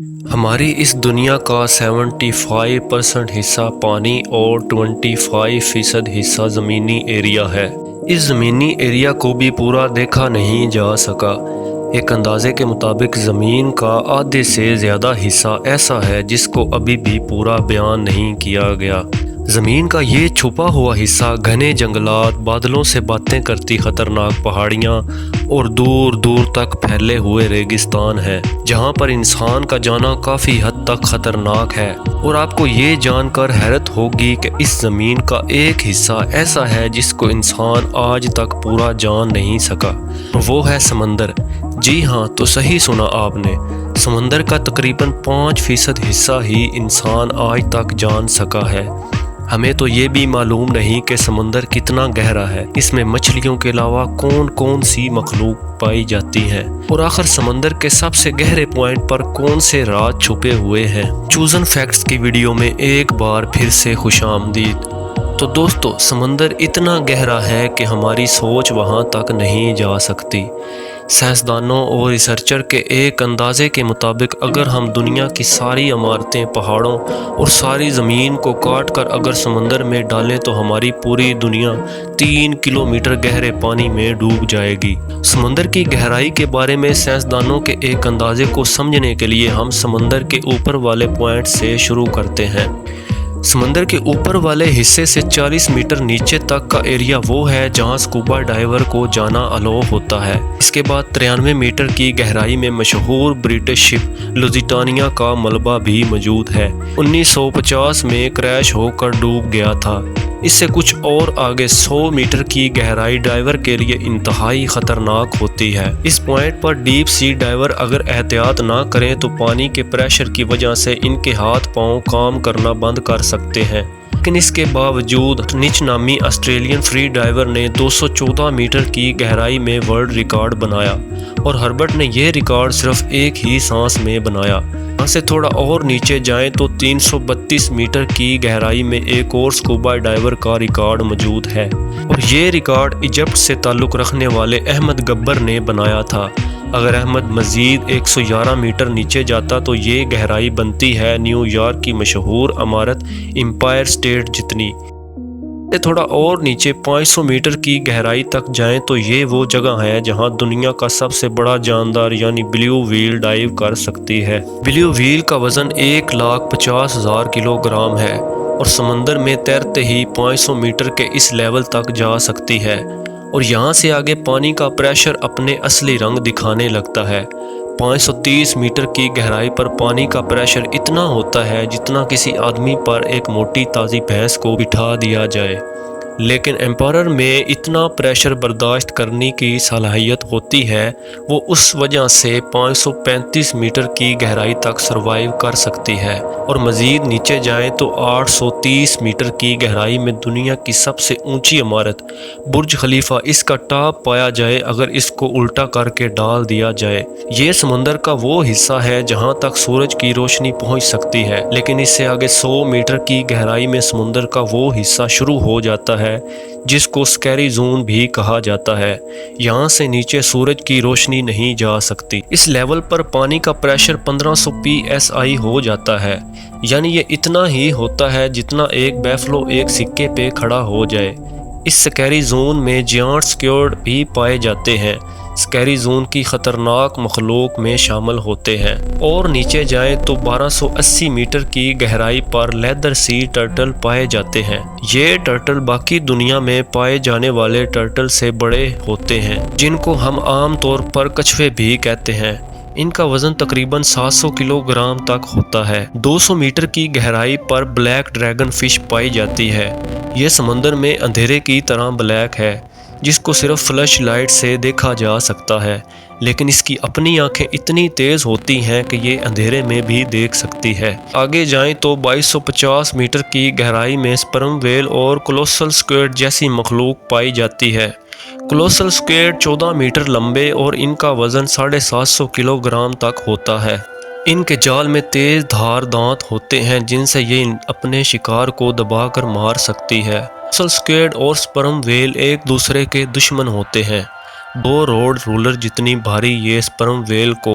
ہماری اس دنیا کا 75% حصہ پانی اور 25% حصہ زمینی ایریا ہے۔ اس زمینی ایریا کو بھی پورا دیکھا نہیں جا سکا۔ ایک اندازے کے مطابق زمین کا آدھے سے زیادہ حصہ ایسا ہے جس کو ابھی بھی پورا بیان نہیں کیا گیا۔ زمین کا یہ چھپا ہوا حصہ گھنے جنگلات، بادلوں سے باتیں کرتی خطرناک پہاڑیاں اور دور دور تک پھیلے ہوئے ریگستان ہے، جہاں پر انسان کا جانا کافی حد تک خطرناک ہے۔ اور آپ کو یہ جان کر حیرت ہوگی کہ اس زمین کا ایک حصہ ایسا ہے جس کو انسان آج تک پورا جان نہیں سکا، وہ ہے سمندر۔ جی ہاں، تو صحیح سنا آپ نے، سمندر کا تقریباً 5% حصہ ہی انسان آج تک جان سکا ہے۔ ہمیں تو یہ بھی معلوم نہیں کہ سمندر کتنا گہرا ہے، اس میں مچھلیوں کے علاوہ کون کون سی مخلوق پائی جاتی ہیں، اور آخر سمندر کے سب سے گہرے پوائنٹ پر کون سے راز چھپے ہوئے ہیں۔ چوزن فیکٹس کی ویڈیو میں ایک بار پھر سے خوش آمدید۔ تو دوستو، سمندر اتنا گہرا ہے کہ ہماری سوچ وہاں تک نہیں جا سکتی۔ سائنسدانوں اور ریسرچر کے ایک اندازے کے مطابق اگر ہم دنیا کی ساری عمارتیں، پہاڑوں اور ساری زمین کو کاٹ کر اگر سمندر میں ڈالیں تو ہماری پوری دنیا 3 کلومیٹر گہرے پانی میں ڈوب جائے گی۔ سمندر کی گہرائی کے بارے میں سائنسدانوں کے ایک اندازے کو سمجھنے کے لیے ہم سمندر کے اوپر والے پوائنٹ سے شروع کرتے ہیں۔ سمندر کے اوپر والے حصے سے 40 میٹر نیچے تک کا ایریا وہ ہے جہاں سکوبا ڈائیور کو جانا الاؤ ہوتا ہے۔ اس کے بعد 93 میٹر کی گہرائی میں مشہور برٹش شپ لوزیٹانیا کا ملبہ بھی موجود ہے، 1950 میں کریش ہو کر ڈوب گیا تھا۔ اس سے کچھ اور آگے 100 میٹر کی گہرائی ڈائیور کے لیے انتہائی خطرناک ہوتی ہے۔ اس پوائنٹ پر ڈیپ سی ڈائیور اگر احتیاط نہ کریں تو پانی کے پریشر کی وجہ سے ان کے ہاتھ پاؤں کام کرنا بند کر سکتے ہیں۔ لیکن اس کے باوجود نچ نامی آسٹریلین فری ڈائیور نے 214 میٹر کی گہرائی میں ورلڈ ریکارڈ بنایا، اور ہربرٹ نے یہ ریکارڈ صرف ایک ہی سانس میں بنایا۔ یہاں سے تھوڑا اور نیچے جائیں تو 332 میٹر کی گہرائی میں ایک اور سکوبا ڈائیور کا ریکارڈ موجود ہے، اور یہ ریکارڈ ایجپٹ سے تعلق رکھنے والے احمد گبر نے بنایا تھا۔ اگر احمد مزید 111 میٹر نیچے جاتا تو یہ گہرائی بنتی ہے نیو یارک کی مشہور عمارت امپائر اسٹیٹ جتنی۔ تھوڑا اور نیچے 500 میٹر کی گہرائی تک جائیں تو یہ وہ جگہ ہے جہاں دنیا کا سب سے بڑا جاندار یعنی بلیو ویل ڈائیو کر سکتی ہے۔ بلیو ویل کا وزن 1,50,000 کلو گرام ہے، اور سمندر میں تیرتے ہی 500 میٹر کے اس لیول تک جا سکتی ہے، اور یہاں سے آگے پانی کا پریشر اپنے اصلی رنگ دکھانے لگتا ہے۔ 530 میٹر کی گہرائی پر پانی کا پریشر اتنا ہوتا ہے جتنا کسی آدمی پر ایک موٹی تازی بھینس کو بٹھا دیا جائے، لیکن امپائر میں اتنا پریشر برداشت کرنے کی صلاحیت ہوتی ہے، وہ اس وجہ سے 535 میٹر کی گہرائی تک سروائیو کر سکتی ہے۔ اور مزید نیچے جائیں تو 830 میٹر کی گہرائی میں دنیا کی سب سے اونچی عمارت برج خلیفہ، اس کا ٹاپ پایا جائے اگر اس کو الٹا کر کے ڈال دیا جائے۔ یہ سمندر کا وہ حصہ ہے جہاں تک سورج کی روشنی پہنچ سکتی ہے، لیکن اس سے آگے 100 میٹر کی گہرائی میں سمندر کا وہ حصہ شروع ہو جاتا ہے جس کو سکیری زون بھی کہا جاتا ہے۔ یہاں سے نیچے سورج کی روشنی نہیں جا سکتی۔ اس لیول پر پانی کا پریشر 1500 PSI ہو جاتا ہے، یعنی یہ اتنا ہی ہوتا ہے جتنا ایک بیفلو ایک سکے پہ کھڑا ہو جائے۔ اس سکیری زون میں جیانٹ سکویڈ بھی پائے جاتے ہیں، سکیری زون کی خطرناک مخلوق میں شامل ہوتے ہیں۔ اور نیچے جائیں تو 1280 میٹر کی گہرائی پر لیدر سی ٹرٹل پائے جاتے ہیں۔ یہ ٹرٹل باقی دنیا میں پائے جانے والے ٹرٹل سے بڑے ہوتے ہیں، جن کو ہم عام طور پر کچھوے بھی کہتے ہیں۔ ان کا وزن تقریباً 700 کلو گرام تک ہوتا ہے۔ 200 میٹر کی گہرائی پر بلیک ڈریگن فش پائی جاتی ہے۔ یہ سمندر میں اندھیرے کی طرح بلیک ہے، جس کو صرف فلش لائٹ سے دیکھا جا سکتا ہے، لیکن اس کی اپنی آنکھیں اتنی تیز ہوتی ہیں کہ یہ اندھیرے میں بھی دیکھ سکتی ہے۔ آگے جائیں تو 2250 میٹر کی گہرائی میں سپرم ویل اور کولوسل سکویڈ جیسی مخلوق پائی جاتی ہے۔ کولوسل سکویڈ 14 میٹر لمبے اور ان کا وزن 750 کلو گرام تک ہوتا ہے۔ ان کے جال میں تیز دھار دانت ہوتے ہیں جن سے یہ اپنے شکار کو دبا کر مار سکتی ہے۔ کولوسل سکویڈ اور سپرم ویل ایک دوسرے کے دشمن ہوتے ہیں۔ 2 روڈ رولر جتنی بھاری یہ سپرم ویل کو